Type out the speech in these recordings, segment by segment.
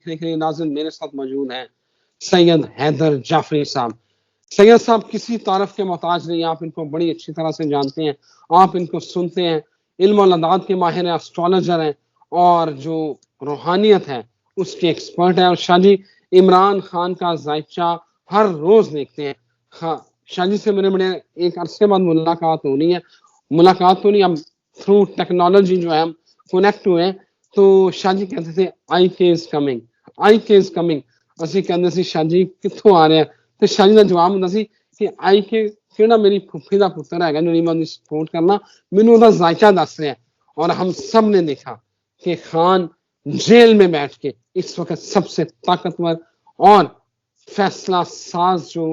لیکن ناظرین میرے ساتھ موجود ہیں سید حیدر جعفری صاحب. سید صاحب کسی تعارف کے محتاج نہیں، آپ ان کو بڑی اچھی طرح سے جانتے ہیں، آپ ان کو سنتے ہیں، علم و اعداد کے ماہر ہیں، اسٹرالوجر ہیں، اور جو روحانیت ہے اس کے ایکسپرٹ ہیں. اور شاہ جی عمران خان کا ذائچہ ہر روز دیکھتے ہیں. شاہ جی سے میرے ایک عرصے بعد ملاقات ہونی ہے، اب تھرو ٹیکنالوجی جو ہے ہم کنیکٹ ہوئے ہیں. تو شاہ جی کہتے تھے آئی کے از کمنگ، آئی کے از کمنگ. ਅਸੀਂ ਕਹਿੰਦੇ ਸੀ ਸ਼ਾਹ ਜੀ ਕਿੱਥੋਂ ਆ ਰਿਹਾ, ਤੇ ਸ਼ਾਹ ਜੀ ਦਾ ਜਵਾਬ ਹੁੰਦਾ ਸੀ ਕਿ ਆਈ ਕੇ ਕਿਹੜਾ ਮੇਰੀ ਫੁੱਫੀ ਦਾ ਪੁੱਤਰ ਹੈਗਾ ਜਿਹੜੀ ਮੈਂ ਉਹਦੀ ਸਪੋਰਟ ਕਰਨਾ, ਮੈਨੂੰ ਉਹਦਾ ਜ਼ਾਇਕਾ ਦੱਸ ਰਿਹਾ. اور ہم سب نے دیکھا کہ خان جیل میں بیٹھ کے اس وقت سب سے طاقتور اور فیصلہ ساز جو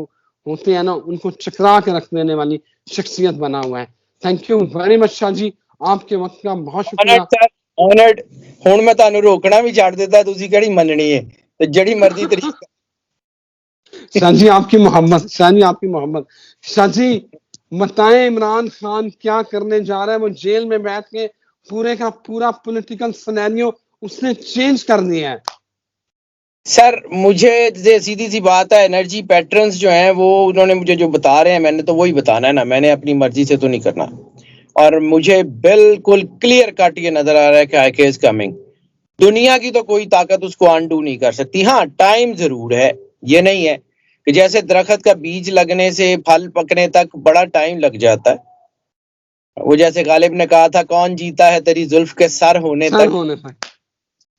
ہوتے ہیں نا ان کو چکرا کے رکھ دینے والی شخصیت بنا ہوا ہے. تھینک یو ویری مچ شاہ جی، آپ کے وقت کا بہت شکریہ. آنرڈ. ہن میں تانوں روکنا بھی چھڈ دیتا، تسی کیڑی مننی ہے تے جڑی مرضی طریقہ. شاہ جی آپ کی محبت، شاہ جی آپ کی محبت. شاہ جی بتائیں عمران خان کیا کرنے جا رہا ہے؟ وہ جیل میں بیٹھ کے پورے کا پورا پولیٹیکل سینیریو اس نے چینج کر دیا ہے. سر مجھے سیدھی سی بات ہے، انرجی پیٹرنز جو ہیں وہ انہوں نے مجھے جو بتا رہے ہیں میں نے تو وہی بتانا ہے نا، میں نے اپنی مرضی سے تو نہیں کرنا. اور مجھے بالکل کلیئر کٹ یہ نظر آ رہا ہے کہ آئی کے از کمنگ. دنیا کی تو کوئی طاقت اس کو انڈو نہیں کر سکتی. ہاں ٹائم ضرور ہے، یہ نہیں ہے کہ جیسے درخت کا بیج لگنے سے پھل پکنے تک بڑا ٹائم لگ جاتا ہے. وہ جیسے غالب نے کہا تھا کون جیتا ہے تیری زلف کے سر ہونے تک.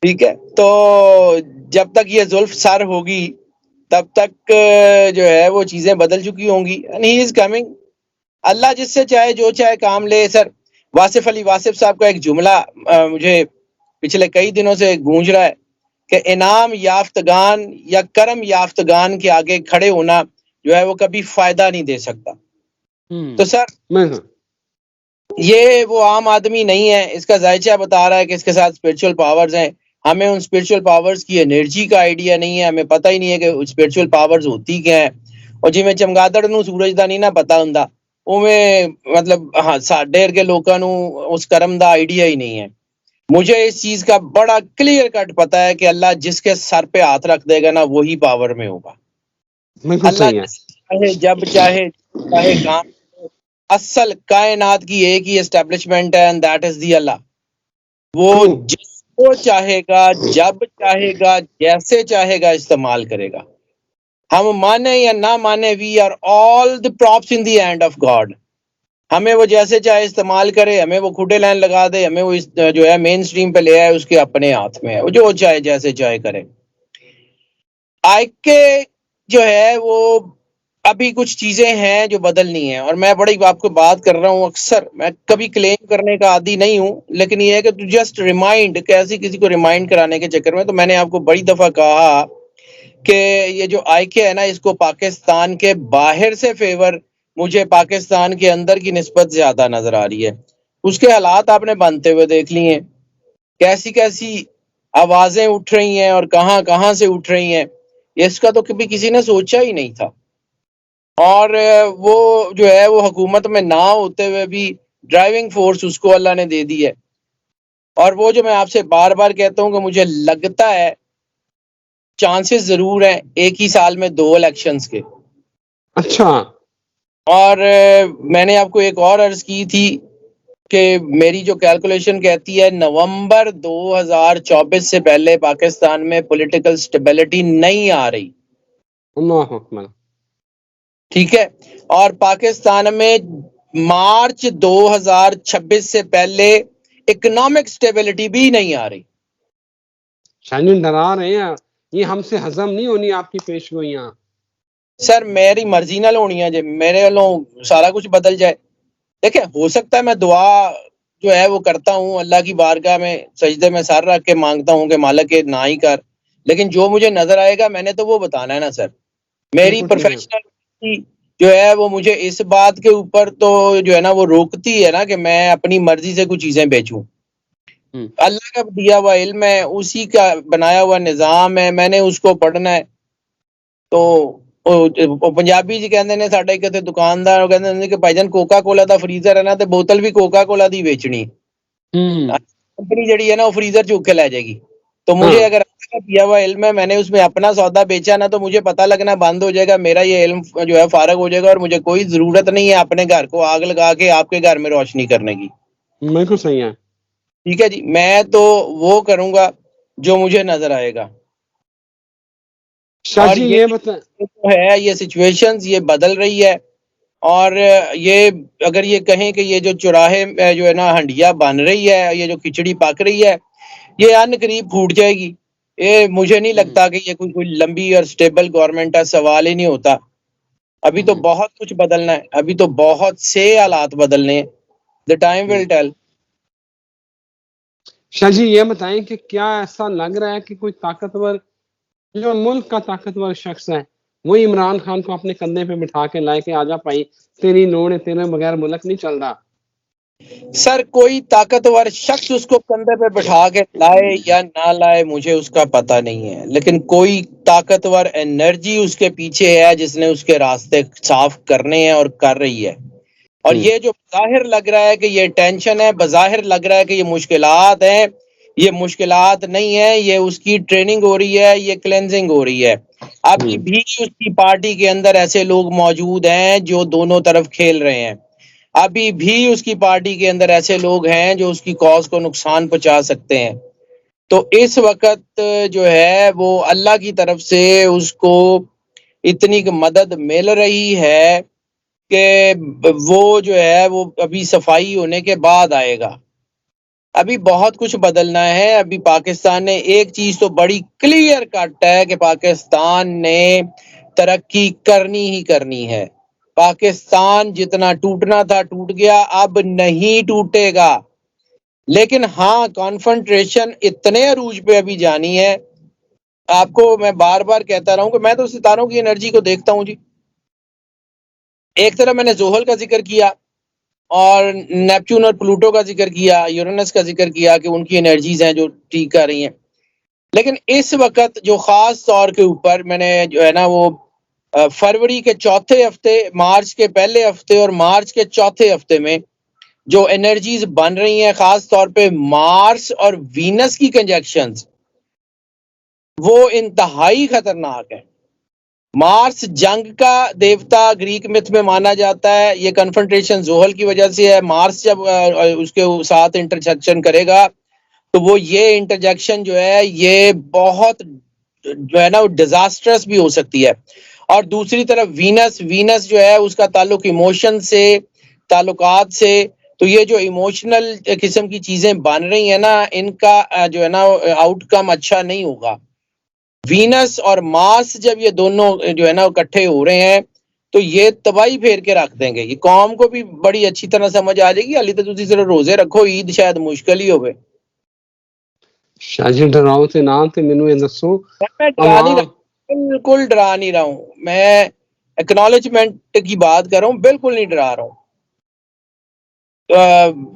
ٹھیک ہے، تو جب تک یہ زلف سر ہوگی تب تک جو ہے وہ چیزیں بدل چکی ہوں گی. And he is coming. اللہ جس سے چاہے جو چاہے کام لے. سر واصف علی واصف صاحب کا ایک جملہ مجھے پچھلے کئی دنوں سے گونج رہا ہے کہ انعام یافتگان یا کرم یافتگان کے آگے کھڑے ہونا جو ہے وہ کبھی فائدہ نہیں دے سکتا. تو سر یہ وہ عام آدمی نہیں ہے، اس کا ذائچہ بتا رہا ہے کہ اس کے ساتھ اسپرچل پاورز ہیں. ہمیں ان اسپرچل پاورز کی انرجی کا آئیڈیا نہیں ہے، ہمیں پتہ ہی نہیں ہے کہ اسپرچل پاورز ہوتی کیا ہیں. اور جی میں چمگادڑ نو سورج دا نہیں نہ پتا ہوندا اوویں مطلب ہاں ساڈے ورگے لوکاں نو اس کرم دا آئیڈیا ہی نہیں ہے. مجھے اس چیز کا بڑا کلیئر کٹ پتا ہے کہ اللہ جس کے سر پہ ہاتھ رکھ دے گا نا وہی پاور میں ہوگا. اللہ چاہے جب چاہے چاہے کام. اصل کائنات کی ایک ہی اسٹیبلشمنٹ ہے and that is the اللہ. وہ جس کو چاہے گا جب چاہے گا جیسے چاہے گا استعمال کرے گا. ہم مانے یا نہ مانے we are all the props in the hand of God. ہمیں وہ جیسے چاہے استعمال کرے، ہمیں وہ کھوٹے لائن لگا دے، ہمیں وہ جو ہے مین سٹریم پہ لے آئے، اس کے اپنے ہاتھ میں ہے، وہ جو چاہے جیسے چاہے کرے. آئی کے جو ہے وہ ابھی کچھ چیزیں ہیں جو بدلنی ہیں. اور میں بڑی آپ کو بات کر رہا ہوں، اکثر میں کبھی کلیم کرنے کا عادی نہیں ہوں، لیکن یہ ہے کہ جسٹ ریمائنڈ کہ ایسی کسی کو ریمائنڈ کرانے کے چکر میں تو میں نے آپ کو بڑی دفعہ کہا کہ یہ جو آئی کے ہے نا اس کو پاکستان کے باہر سے فیور مجھے پاکستان کے اندر کی نسبت زیادہ نظر آ رہی ہے. اس کے حالات آپ نے بنتے ہوئے دیکھ لیے ہیں، کیسی کیسی آوازیں اٹھ رہی ہیں اور کہاں کہاں سے اٹھ رہی ہیں. اس کا تو کبھی کسی نے سوچا ہی نہیں تھا. اور وہ جو ہے وہ حکومت میں نہ ہوتے ہوئے بھی ڈرائیونگ فورس اس کو اللہ نے دے دی ہے. اور وہ جو میں آپ سے بار بار کہتا ہوں کہ مجھے لگتا ہے چانسز ضرور ہیں ایک ہی سال میں 2 الیکشنز کے. اچھا. اور میں نے آپ کو ایک اور عرض کی تھی کہ میری جو کیلکولیشن کہتی ہے نومبر 2024 سے پہلے پاکستان میں پولیٹیکل سٹیبلٹی نہیں آ رہی. اللہ اکبر. ٹھیک ہے. اور پاکستان میں مارچ 2026 سے پہلے اکنامک سٹیبلٹی بھی نہیں آ رہی. شاید ڈرا رہے ہیں، یہ ہم سے ہضم نہیں ہونی آپ کی پیش گوئیاں. سر میری مرضی نہ لونی ہے جی میرے والوں سارا کچھ بدل جائے. دیکھیں ہو سکتا ہے میں دعا جو ہے وہ کرتا ہوں اللہ کی بارگاہ میں سجدے میں سر رکھ کے مانگتا ہوں کہ مالک نہ ہی کر، لیکن جو مجھے نظر آئے گا میں نے تو وہ بتانا ہے نا سر. میری پروفیشنل جو ہے وہ مجھے اس بات کے اوپر تو جو ہے نا وہ روکتی ہے نا کہ میں اپنی مرضی سے کچھ چیزیں بیچوں. اللہ کا دیا ہوا علم ہے، اسی کا بنایا ہوا نظام ہے، میں نے اس کو پڑھنا ہے. تو پنجابی جی کہندے نے ساڈے کتے دکاندار کہندے نے کہ بھائی جان کوکا کولا دا فریزر ہے نا تے بوتل بھی کوکا کولا دی بیچنی. کمپنی جڑی ہے نا وہ فریزر چوک کے لے جائے گی. تو مجھے ہاں اگر اللہ کا دیا ہوا علم ہے، میں نے اس میں اپنا سودا بیچا نا، تو مجھے پتہ لگنا بند ہو جائے گا، میرا یہ علم جو ہے فارغ ہو جائے گا، اور مجھے کوئی ضرورت نہیں ہے اپنے گھر کو آگ لگا کے آپ کے گھر میں روشنی کرنے کی. بالکل صحیح ہے. ٹھیک ہے جی، میں تو وہ کروں گا جو مجھے نظر آئے گا. شاہ اور جی یہ یہ بتائیں. جو ہے یہ سچویشنز یہ بدل رہی ہے، اور یہ اگر یہ کہیں کہ یہ جو چوراہے جو ہے نا ہنڈیا بن رہی ہے، یہ جو کھچڑی پک رہی ہے، یہ ان قریب پھوٹ جائے گی. یہ مجھے نہیں لگتا کہ یہ کوئی لمبی اور سٹیبل گورنمنٹ کا سوال ہی نہیں ہوتا. ابھی تو بہت کچھ بدلنا ہے، ابھی تو بہت سے حالات بدلنے ہیں. The time will tell. شاہ جی یہ بتائیں کہ کیا ایسا لگ رہا ہے کہ کوئی طاقتور، جو ملک کا طاقتور شخص ہے، وہ عمران خان کو اپنے کندھے پہ بٹھا کے لائے کہ آجا بھائی تیری نوڑ تیرے بغیر ملک نہیں چل رہا؟ سر کوئی طاقتور شخص اس کو کندھے پہ بٹھا کے لائے یا نہ لائے مجھے اس کا پتہ نہیں ہے، لیکن کوئی طاقتور انرجی اس کے پیچھے ہے جس نے اس کے راستے صاف کرنے ہیں اور کر رہی ہے. اور یہ جو بظاہر لگ رہا ہے کہ یہ ٹینشن ہے، بظاہر لگ رہا ہے کہ یہ مشکلات ہیں، یہ مشکلات نہیں ہے، یہ اس کی ٹریننگ ہو رہی ہے، یہ کلینزنگ ہو رہی ہے. ابھی بھی اس کی پارٹی کے اندر ایسے لوگ موجود ہیں جو دونوں طرف کھیل رہے ہیں. ابھی بھی اس کی پارٹی کے اندر ایسے لوگ ہیں جو اس کی کاز کو نقصان پہنچا سکتے ہیں. تو اس وقت جو ہے وہ اللہ کی طرف سے اس کو اتنی مدد مل رہی ہے کہ وہ جو ہے وہ ابھی صفائی ہونے کے بعد آئے گا. ابھی بہت کچھ بدلنا ہے. ابھی پاکستان نے ایک چیز تو بڑی کلیئر کٹ ہے کہ پاکستان نے ترقی کرنی ہی کرنی ہے. پاکستان جتنا ٹوٹنا تھا ٹوٹ گیا، اب نہیں ٹوٹے گا. لیکن ہاں کانفنٹریشن اتنے عروج پہ ابھی جانی ہے. آپ کو میں بار بار کہتا رہا ہوں کہ میں تو ستاروں کی انرجی کو دیکھتا ہوں جی. ایک طرح میں نے زحل کا ذکر کیا اور نیپچون اور پلوٹو کا ذکر کیا، یورینس کا ذکر کیا کہ ان کی انرجیز ہیں جو ٹھیک کر رہی ہیں. لیکن اس وقت جو خاص طور کے اوپر میں نے جو ہے نا وہ فروری کے چوتھے ہفتے، مارچ کے پہلے ہفتے اور مارچ کے چوتھے ہفتے میں جو انرجیز بن رہی ہیں، خاص طور پہ مارس اور وینس کی کنجیکشنز، وہ انتہائی خطرناک ہے. مارس جنگ کا دیوتا گریک مت میں مانا جاتا ہے. یہ کنفرنٹریشن زحل کی وجہ سے ہے. مارس جب اس کے ساتھ انٹرسیکشن کرے گا تو وہ یہ انٹرجیکشن جو ہے یہ بہت جو ہے نا وہ ڈیزاسٹرس بھی ہو سکتی ہے. اور دوسری طرف وینس جو ہے اس کا تعلق ایموشن سے، تعلقات سے. تو یہ جو ایموشنل قسم کی چیزیں بن رہی ہیں نا، ان کا جو ہے نا آؤٹ کم اچھا نہیں ہوگا. وینس اور مارس جب یہ دونوں جو ہے نا اکٹھے ہو رہے ہیں تو یہ تباہی پھیر کے رکھ دیں گے. یہ قوم کو بھی بڑی اچھی طرح سمجھ آ جائے گی. علی تو تسی صرف روزے رکھو، عید شاید مشکل ہی ہوئے. شاہ جی ڈراؤ تے نہ تے مینوں یہ دسو. میں ڈرا نہیں رہا، بالکل ڈرا نہیں رہا ہوں. میں ایکنالجمنٹ کی بات کر رہا ہوں، بالکل نہیں ڈرا رہا ہوں.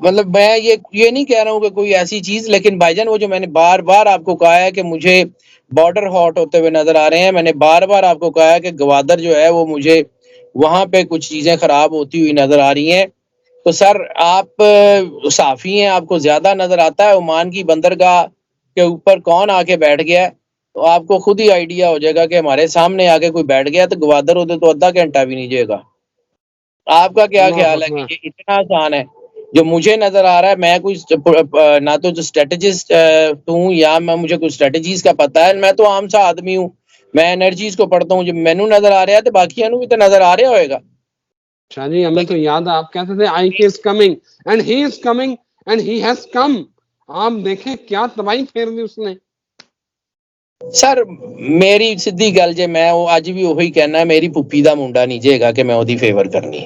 مطلب میں یہ نہیں کہہ رہا ہوں کہ کوئی ایسی چیز، لیکن بھائی جان وہ جو میں نے بار بار آپ کو کہا ہے کہ مجھے بارڈر ہاٹ ہوتے ہوئے نظر آ رہے ہیں. میں نے بار بار آپ کو کہا ہے کہ گوادر جو ہے وہ مجھے وہاں پہ کچھ چیزیں خراب ہوتی ہوئی نظر آ رہی ہیں. تو سر آپ صحافی ہیں، آپ کو زیادہ نظر آتا ہے عمان کی بندرگاہ کے اوپر کون آ کے بیٹھ گیا ہے. تو آپ کو خود ہی آئیڈیا ہو جائے گا کہ ہمارے سامنے آ کے کوئی بیٹھ گیا تو گوادر ہوتے تو آدھا گھنٹہ بھی نہیں جائے گا. آپ کا کیا اللہ خیال ہے اکبر. کہ یہ اتنا آسان ہے؟ جو مجھے نظر آ رہا ہے، میں کوئی نہ تو اسٹریٹجسٹ ہوں یا مجھے کوئی اسٹریٹجیز کا پتہ ہے. میں تو عام سا آدمی ہوں، میں انرجیز کو پڑھتا ہوں. جب مینوں نظر آ رہا ہے تو باقیوں بھی تو نظر آ رہا ہوئے گا. شاہ جی ہمیں تو یاد ہے آپ کہتے تھے آئی کے is coming and he is coming and he has come. آپ دیکھیں کیا تباہی پھیر دی اس نے. سر میری سیدھی گل جے میں اج بھی وہی کہنا ہے، میری پھپھی دا منڈا نہیں جے گا کہ میں اودی فیور کرنی.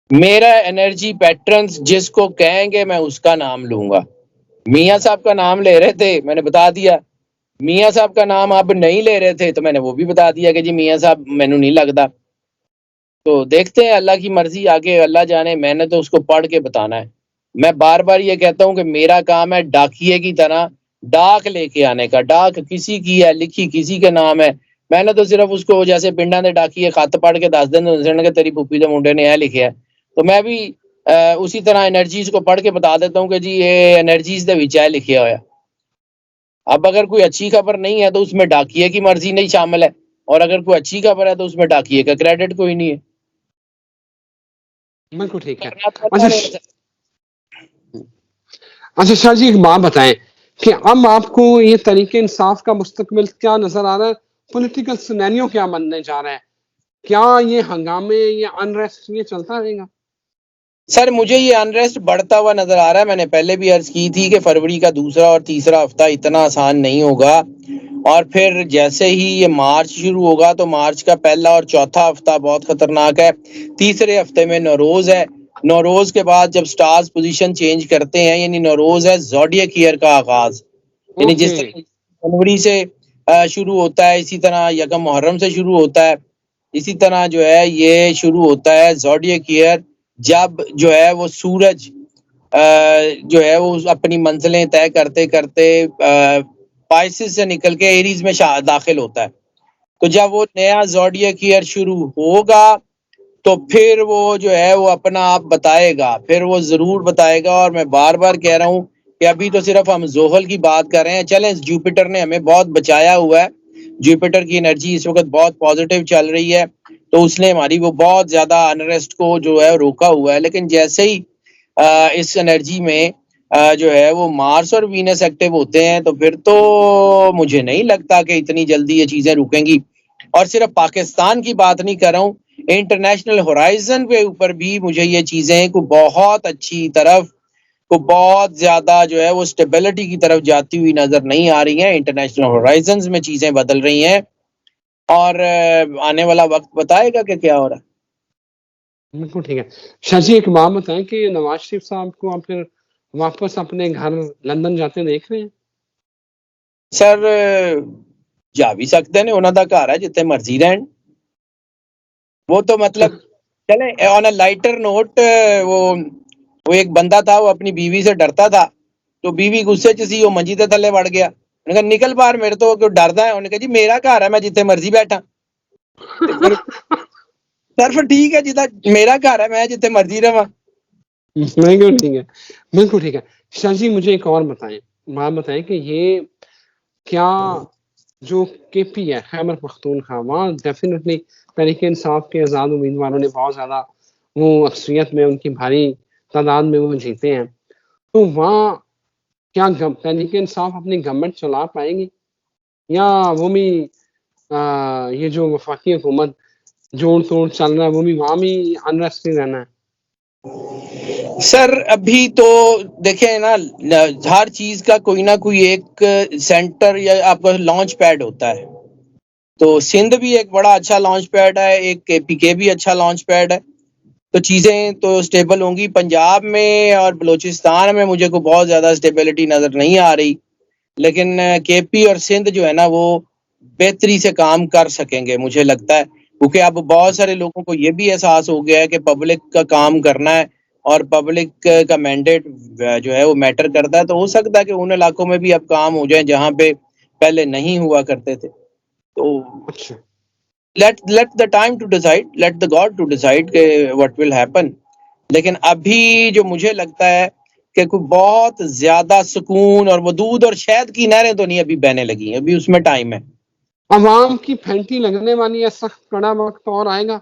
میرا انرجی پیٹرنز جس کو کہیں گے میں اس کا نام لوں گا. میاں صاحب کا نام لے رہے تھے، میں نے بتا دیا. میاں صاحب کا نام آپ نہیں لے رہے تھے تو میں نے وہ بھی بتا دیا کہ جی میاں صاحب مینوں نہیں لگتا. تو دیکھتے ہیں اللہ کی مرضی، آگے اللہ جانے. میں نے تو اس کو پڑھ کے بتانا ہے. میں بار بار یہ کہتا ہوں کہ میرا کام ہے ڈاکیے کی طرح ڈاک لے کے آنے کا. ڈاک کسی کی ہے، لکھی کسی کے نام ہے. میں نے تو صرف اس کو جیسے پنڈاں دے ڈاکیے خط پڑھ کے دس دن کہ تیری پھوپھی دے منڈے نے یہ لکھیا ہے. تو میں بھی اسی طرح انرجیز کو پڑھ کے بتا دیتا ہوں کہ جی یہ انرجیز دے وچ ہے لکھیا ہوا. اب اگر کوئی اچھی خبر نہیں ہے تو اس میں ڈاکیے کی مرضی نہیں شامل ہے، اور اگر کوئی اچھی خبر ہے تو اس میں ڈاکیے کا کریڈٹ کوئی نہیں ہے. بالکل ٹھیک ہے. کرنا تو اچھا اللہ نے ہے. اچھا شاہ جی ایک بات بتائیں کہ اب آپ کو یہ طریقہ انصاف کا مستقبل کیا نظر آ رہا ہے؟ پولیٹیکل سینیریو کیا بننے جا رہا ہے؟ کیا یہ ہنگامے یہ انریسٹ یہ چلتا رہے گا؟ سر مجھے یہ انریسٹ بڑھتا ہوا نظر آ رہا ہے. میں نے پہلے بھی عرض کی تھی کہ فروری کا دوسرا اور تیسرا ہفتہ اتنا آسان نہیں ہوگا، اور پھر جیسے ہی یہ مارچ شروع ہوگا تو مارچ کا پہلا اور چوتھا ہفتہ بہت خطرناک ہے. تیسرے ہفتے میں نوروز ہے. نوروز کے بعد جب سٹارز پوزیشن چینج کرتے ہیں، یعنی نوروز ہے زوڈیک ایئر کا آغاز، یعنی جس طرح جنوری سے شروع ہوتا ہے اسی طرح یکم محرم سے شروع ہوتا ہے، اسی طرح جو ہے یہ شروع ہوتا ہے زوڈیک ایئر جب جو ہے وہ سورج جو ہے وہ اپنی منزلیں طے کرتے کرتے پائسس سے نکل کے ایریز میں داخل ہوتا ہے. تو جب وہ نیا زوڈیک ایئر شروع ہوگا تو پھر وہ جو ہے وہ اپنا آپ بتائے گا، پھر وہ ضرور بتائے گا. اور میں بار بار کہہ رہا ہوں کہ ابھی تو صرف ہم زحل کی بات کر رہے ہیں. چلیں جوپیٹر نے ہمیں بہت بچایا ہوا ہے، جوپیٹر کی انرجی اس وقت بہت پازیٹیو چل رہی ہے، تو اس نے ہماری وہ بہت زیادہ انریسٹ کو جو ہے روکا ہوا ہے. لیکن جیسے ہی اس انرجی میں جو ہے وہ مارس اور وینس ایکٹیو ہوتے ہیں تو پھر تو مجھے نہیں لگتا کہ اتنی جلدی یہ چیزیں رکیں گی. اور صرف پاکستان کی بات نہیں کر رہا ہوں، انٹرنیشنل ہورائزن کے اوپر بھی مجھے یہ چیزیں کو بہت اچھی طرف کو بہت زیادہ جو ہے وہ سٹیبلٹی کی طرف جاتی ہوئی نظر نہیں آ رہی ہیں. انٹرنیشنل ہورائزنز میں چیزیں بدل رہی ہیں، اور آنے والا وقت بتائے گا کہ کیا ہو رہا ہے. بالکل ٹھیک ہے. شاہ جی ایک بات بتائیں کہ نواز شریف صاحب کو آپ پھر واپس اپنے گھر لندن جاتے دیکھ رہے ہیں؟ سر جا بھی سکتے ہیں، انہوں دا گھر ہے جتنے مرضی رہن. وہ تو مطلب چلیں آن اے لائٹر نوٹ، وہ ایک بندہ تھا وہ اپنی بیوی سے ڈرتا تھا، تو بیوی غصے چ سی وہ منجی تے تھلے وڑ گیا. انہوں نے کہا نکل باہر میرے تو کیوں ڈردا ہے. انہوں نے کہا جی میرا گھر ہے میں جتنے مرضی بیٹھا. سر پھر ٹھیک ہے جتا میرا گھر ہے میں جتنے مرضی رہا. بالکل ٹھیک ہے. بالکل ٹھیک ہے. شاہ جی مجھے ایک اور بات بتائیں کہ یہ کیا جو کے پی ہے خیبر پختونخوا وہاں ڈیفینیٹلی تحریک انصاف کے آزاد امیدواروں نے بہت زیادہ وہ اکثریت میں ان کی بھاری تعداد میں وہ جیتے ہیں، تو وہاں کیا تحریک انصاف اپنی گورنمنٹ چلا پائے گی یا وہ بھی یہ جو وفاقی حکومت جوڑ توڑ چل رہا ہے وہ بھی وہاں بھی انریسٹ نہیں رہنا ہے؟ سر ابھی تو دیکھیں نا، ہر چیز کا کوئی نہ کوئی ایک سینٹر یا آپ کا لانچ پیڈ ہوتا ہے. تو سندھ بھی ایک بڑا اچھا لانچ پیڈ ہے، ایک کے پی کے بھی اچھا لانچ پیڈ ہے، تو چیزیں تو سٹیبل ہوں گی. پنجاب میں اور بلوچستان میں مجھے کو بہت زیادہ سٹیبلٹی نظر نہیں آ رہی، لیکن کے پی اور سندھ جو ہے نا وہ بہتری سے کام کر سکیں گے مجھے لگتا ہے، کیونکہ اب بہت سارے لوگوں کو یہ بھی احساس ہو گیا ہے کہ پبلک کا کام کرنا ہے اور پبلک کا مینڈیٹ جو ہے وہ میٹر کرتا ہے. تو ہو سکتا ہے کہ ان علاقوں میں بھی اب کام ہو جائیں جہاں پہ پہلے نہیں ہوا کرتے تھے. تو اچھا let the time to decide, let the God to decide کہ what will happen. لیکن ابھی جو مجھے لگتا ہے کہ کوئی بہت زیادہ سکون اور وہ دودھ اور شہد کی نہریں تو نہیں ابھی بہنے لگی ہیں، ابھی اس میں ٹائم ہے. عوام کی پھینٹی لگنے والی ہے، سخت کڑا وقت اور آئے گا؟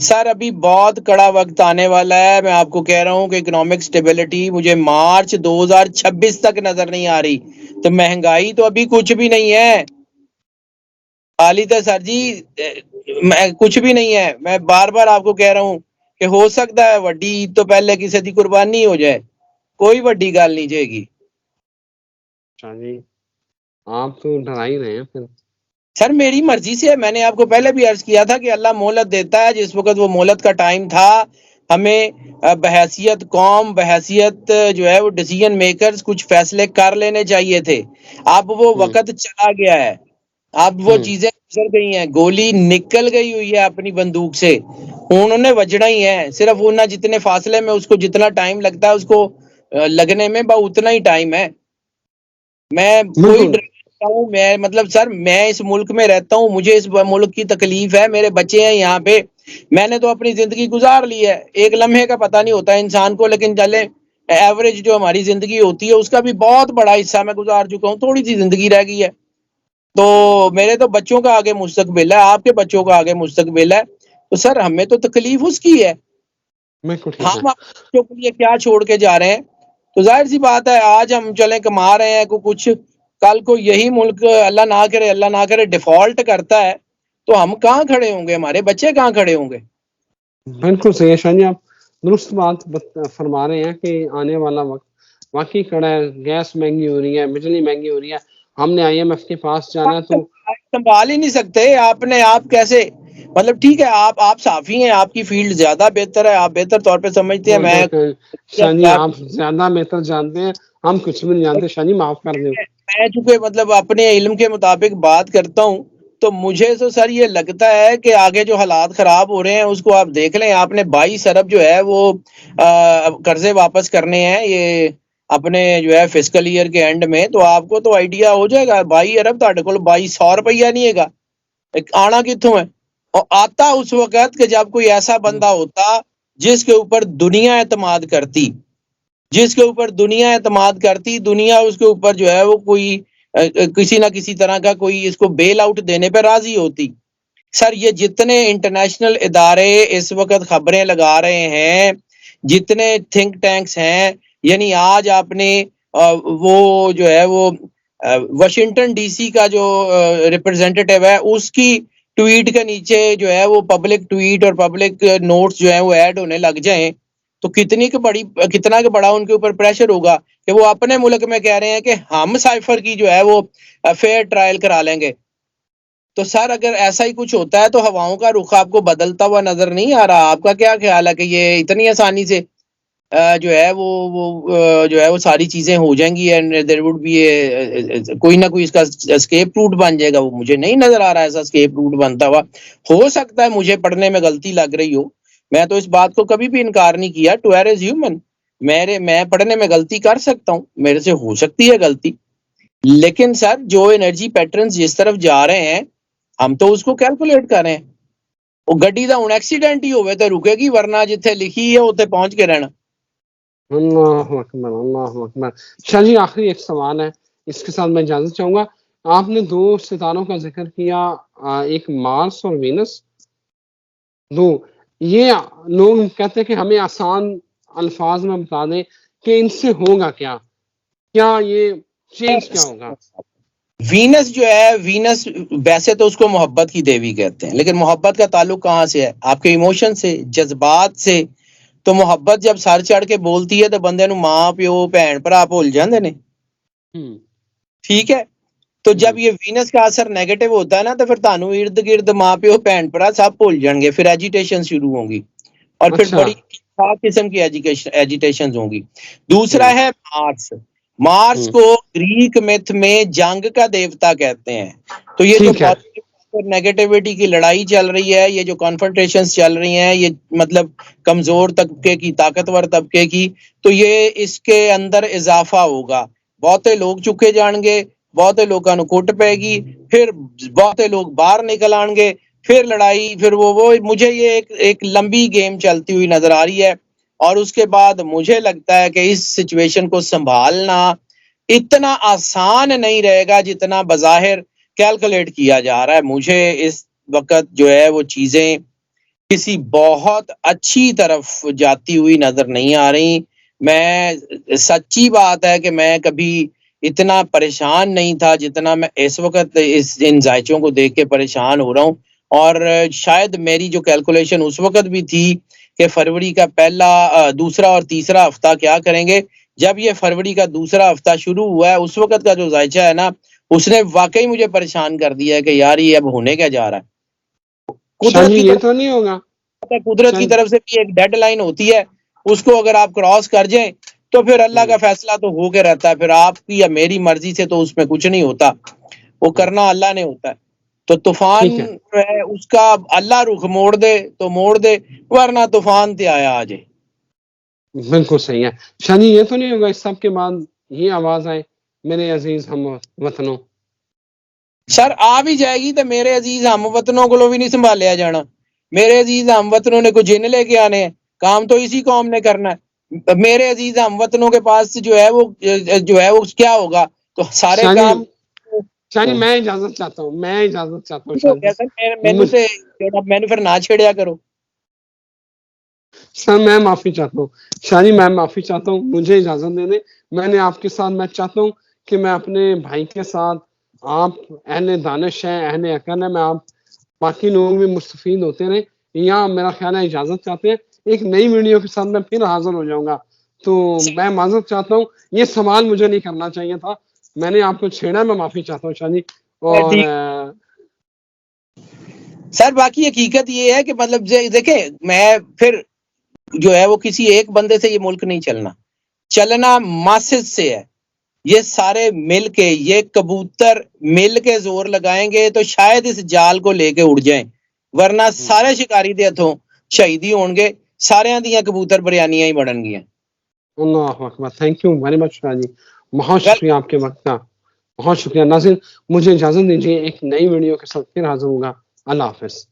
سر ابھی بہت کڑا وقت آنے والا ہے. میں آپ کو کہہ رہا ہوں کہ اکنامک سٹیبلٹی مجھے مارچ 2026 تک نظر نہیں آ رہی. تو مہنگائی تو ابھی کچھ بھی نہیں ہے خالی تو سر جی کچھ بھی نہیں ہے. میں بار بار آپ کو کہہ رہا ہوں کہ ہو سکتا ہے وڈی عید تو پہلے کسی دی قربانی ہو جائے، کوئی وڈی گل نہیں جائے گی. اچھا جی آپ تو ڈرا ہی رہے ہیں پھر. سر میری مرضی سے، میں نے آپ کو پہلے بھی عرض کیا تھا کہ اللہ مہلت دیتا ہے. جس وقت وہ مہلت کا ٹائم تھا ہمیں بحیثیت قوم، بحیثیت جو ہے وہ ڈیسیژن میکرز کچھ فیصلے کر لینے چاہیے تھے. اب وہ وقت چلا گیا ہے، اب وہ چیزیں گزر گئی ہیں، گولی نکل گئی ہوئی ہے اپنی بندوق سے، انہوں نے وجنا ہی ہے. صرف انہیں جتنے فاصلے میں اس کو جتنا ٹائم لگتا ہے اس کو لگنے میں اتنا ہی ٹائم ہے. میں کوئی بالکل ہوں، میں مطلب سر میں اس ملک میں رہتا ہوں، مجھے اس ملک کی تکلیف ہے، میرے بچے ہیں یہاں پہ، میں نے تو اپنی زندگی گزار لی ہے. ایک لمحے کا پتہ نہیں ہوتا انسان کو، لیکن چلے ایوریج جو ہماری زندگی ہوتی ہے اس کا بھی بہت بڑا حصہ میں گزار چکا ہوں, تھوڑی سی زندگی رہ گئی ہے. تو میرے تو بچوں کا آگے مستقبل ہے, آپ کے بچوں کا آگے مستقبل ہے, تو سر ہمیں تو تکلیف اس کی ہے. بالکل ٹھیک ہے. ہم اپنے بچوں کے لیے کیا چھوڑ کے جا رہے ہیں؟ تو ظاہر سی بات ہے آج ہم چلیں کما رہے ہیں کچھ, کل کو یہی ملک اللہ نہ کرے ڈیفالٹ کرتا ہے تو ہم کہاں کھڑے ہوں گے, ہمارے بچے کہاں کھڑے ہوں گے؟ بالکل صحیح ہے شاہ جی, آپ درست بات فرما رہے ہیں کہ آنے والا وقت واقعی کڑا ہے. گیس مہنگی ہو رہی ہے, بجلی مہنگی ہو رہی ہے, ہم نے IMF کے پاس جانا ہے تو سنبھال ہی نہیں سکتے آپ کیسے, مطلب ٹھیک ہے آپ صافی ہیں, آپ کی فیلڈ زیادہ بہتر ہے, آپ بہتر طور پہ سمجھتے ہیں. میں شاہ جی آپ زیادہ بہتر جانتے ہیں, ہم کچھ بھی نہیں جانتے. شاہ جی معاف کر دیں. میں چونکہ مطلب اپنے علم کے مطابق بات کرتا ہوں تو مجھے تو سر یہ لگتا ہے کہ آگے جو حالات خراب ہو رہے ہیں اس کو آپ دیکھ لیں. آپ نے 22 ارب جو ہے وہ قرضے واپس کرنے ہیں یہ اپنے جو ہے فسکل ایئر کے اینڈ میں, تو آپ کو تو آئیڈیا ہو جائے گا 22 ارب تھوڑے کو 2200 روپیہ نہیں ہے گا, آنا کتوں ہے. اور آتا اس وقت کہ جب کوئی ایسا بندہ ہوتا جس کے اوپر دنیا اعتماد کرتی, دنیا اس کے اوپر جو ہے وہ کوئی کسی نہ کسی طرح کا کوئی اس کو بیل آؤٹ دینے پہ راضی ہوتی. سر یہ جتنے انٹرنیشنل ادارے اس وقت خبریں لگا رہے ہیں, جتنے تھنک ٹینکس ہیں, یعنی آج آپ نے وہ جو ہے وہ واشنگٹن ڈی سی کا جو ریپرزینٹیٹیو ہے اس کی ٹویٹ کے نیچے جو ہے وہ پبلک ٹویٹ اور پبلک نوٹس جو ہیں وہ ایڈ ہونے لگ جائیں تو کتنا بڑا ان کے اوپر پریشر ہوگا کہ وہ اپنے ملک میں کہہ رہے ہیں کہ ہم سائفر کی جو ہے وہ فیئر ٹرائل کرا لیں گے. تو سر اگر ایسا ہی کچھ ہوتا ہے تو ہواؤں کا رخ آپ کو بدلتا ہوا نظر نہیں آ رہا؟ آپ کا کیا خیال ہے کہ یہ اتنی آسانی سے جو ہے وہ ساری چیزیں ہو جائیں گی اینڈ دیر وڈ بی کوئی نہ کوئی اس کا اسکیپ روٹ بن جائے گا؟ وہ مجھے نہیں نظر آ رہا ایسا اسکیپ روٹ بنتا ہوا. ہو سکتا ہے مجھے پڑھنے میں غلطی لگ رہی ہو, میں تو اس بات کو کبھی بھی انکار نہیں کیا. ٹو ایئر از ہیومن, میں پڑھنے میں غلطی کر سکتا ہوں, میرے سے ہو سکتی ہے غلطی, لیکن سر جو انرجی پیٹرنز جس طرف جا رہے ہیں ہم تو اس کو کیلکولیٹ کر رہے ہیں. وہ گڈی دا ہوں ایکسیڈنٹ ہی ہوئے تو رکے گی, ورنہ جتھے لکھی ہے اتنے پہنچ کے رہنا. اللہ اکبر, اللہ اکبر. شاہ جی آخری ایک سوال ہے, اس کے ساتھ میں اجازت چاہوں گا. آپ نے 2 ستاروں کا ذکر کیا, ایک مارس اور وینس. یہ لوگ کہتے ہیں کہ ہمیں آسان الفاظ میں بتا دیں کہ ان سے ہوگا کیا یہ چینج کیا ہوگا؟ وینس جو ہے, وینس ویسے تو اس کو محبت کی دیوی کہتے ہیں, لیکن محبت کا تعلق کہاں سے ہے؟ آپ کے ایموشن سے, جذبات سے. تو محبت جب سر چڑھ کے بولتی ہے تو بندے نو ماں پیو بھن بھرا بھول جاندے نے, ٹھیک ہے. تو جب یہ وینس کا اثر نیگیٹو ہوتا ہے نا تو پھر تانوں ارد گرد ماں پیو بھن بھرا سب بھول جان گے, پھر ایجیٹیشن شروع ہوں گی اور پھر بڑی خاص قسم کی ایجیٹیشنز ہوں گی. دوسرا ہے مارس. مارس کو گریک میتھ میں جنگ کا دیوتا کہتے ہیں. تو یہ جو نیگیٹیوٹی کی لڑائی چل رہی ہے, یہ جو کانفرنٹیشنز چل رہی ہیں, یہ مطلب کمزور طبقے کی طاقتور طبقے کی, تو یہ اس کے اندر اضافہ ہوگا. بہتے لوگ چکے جان گے, بہتے لوگوں کو کٹ پائے گی, پھر بہتے لوگ باہر نکل آن گے, پھر لڑائی, پھر وہ مجھے یہ ایک لمبی گیم چلتی ہوئی نظر آ رہی ہے. اور اس کے بعد مجھے لگتا ہے کہ اس سچویشن کو سنبھالنا اتنا آسان نہیں رہے گا جتنا بظاہر کیلکولیٹ کیا جا رہا ہے. مجھے اس وقت جو ہے وہ چیزیں کسی بہت اچھی طرف جاتی ہوئی نظر نہیں آ رہی. میں سچی بات ہے کہ میں کبھی اتنا پریشان نہیں تھا جتنا میں اس وقت ان ذائچوں کو دیکھ کے پریشان ہو رہا ہوں. اور شاید میری جو کیلکولیشن اس وقت بھی تھی کہ فروری کا پہلا, دوسرا اور تیسرا ہفتہ کیا کریں گے, جب یہ فروری کا دوسرا ہفتہ شروع ہوا ہے اس وقت کا جو ذائچہ ہے نا, اس نے واقعی مجھے پریشان کر دیا ہے کہ یار یہ اب ہونے کیا جا رہا ہے. قدرت کی طرف سے بھی ایک ڈیڈ لائن ہوتی ہے, اس کو اگر آپ کراس کر جائیں تو پھر اللہ کا فیصلہ تو ہو کے رہتا ہے. پھر آپ کی یا میری مرضی سے تو اس میں کچھ نہیں ہوتا, وہ کرنا اللہ نے ہوتا ہے. تو طوفان جو ہے اس کا اللہ رخ موڑ دے تو موڑ دے, ورنہ طوفان تے آیا آ جائے. بالکل صحیح ہے. شاہ جی یہ تو نہیں ہوگا اس سب کے بعد یہ آواز آئے میرے عزیز ہم وطنوں؟ سر آ بھی جائے گی تو میرے عزیز ہم وطنوں کو بھی نہیں سنبھالیا جانا. میرے عزیز ہم وطنوں نے کوئی جن لے کے آنے ہیں, کام تو اسی قوم نے کرنا ہے. میرے عزیز ہم وطنوں کے پاس جو ہے وہ کیا ہوگا, تو سارے شاہ جی کام شاہ جی میں اجازت چاہتا ہوں ہو گیا سر. مینو سے مینو پھر نہ چھیڑیا کرو. سر میں معافی چاہتا ہوں شاہ جی, میں معافی چاہتا ہوں, مجھے اجازت دے دیں. میں نے آپ کے ساتھ میں چاہتا ہوں کہ میں اپنے بھائی کے ساتھ, آپ اہل دانش ہیں, اہل عقل ہیں, میں آپ باقی لوگ بھی مستفید ہوتے رہے. یہاں میرا خیال ہے اجازت چاہتے ہیں, ایک نئی ویڈیو کے ساتھ میں پھر حاضر ہو جاؤں گا. تو میں معذرت چاہتا ہوں, یہ سوال مجھے نہیں کرنا چاہیے تھا, میں نے آپ کو چھیڑا, میں معافی چاہتا ہوں شاہ جی. اور سر باقی حقیقت یہ ہے کہ مطلب دیکھیں, میں پھر جو ہے وہ کسی ایک بندے سے یہ ملک نہیں چلنا ماسس سے ہے. یہ سارے مل کے, یہ کبوتر مل کے زور لگائیں گے تو شاید اس جال کو لے کے اڑ جائیں, ورنہ سارے شکاری دے ہتھوں شہیدی ہون گے, سارے دیاں کبوتر بریانیاں ہی بڑھن گیاں. اللہ اکبر, تھینک یو ویری مچ شاہ جی, بہت شکریہ آپ کے وقت کا, بہت شکریہ. ناظرین مجھے اجازت دیجیے, ایک نئی ویڈیو کے ساتھ پھر حاضر ہوں گا. اللہ حافظ.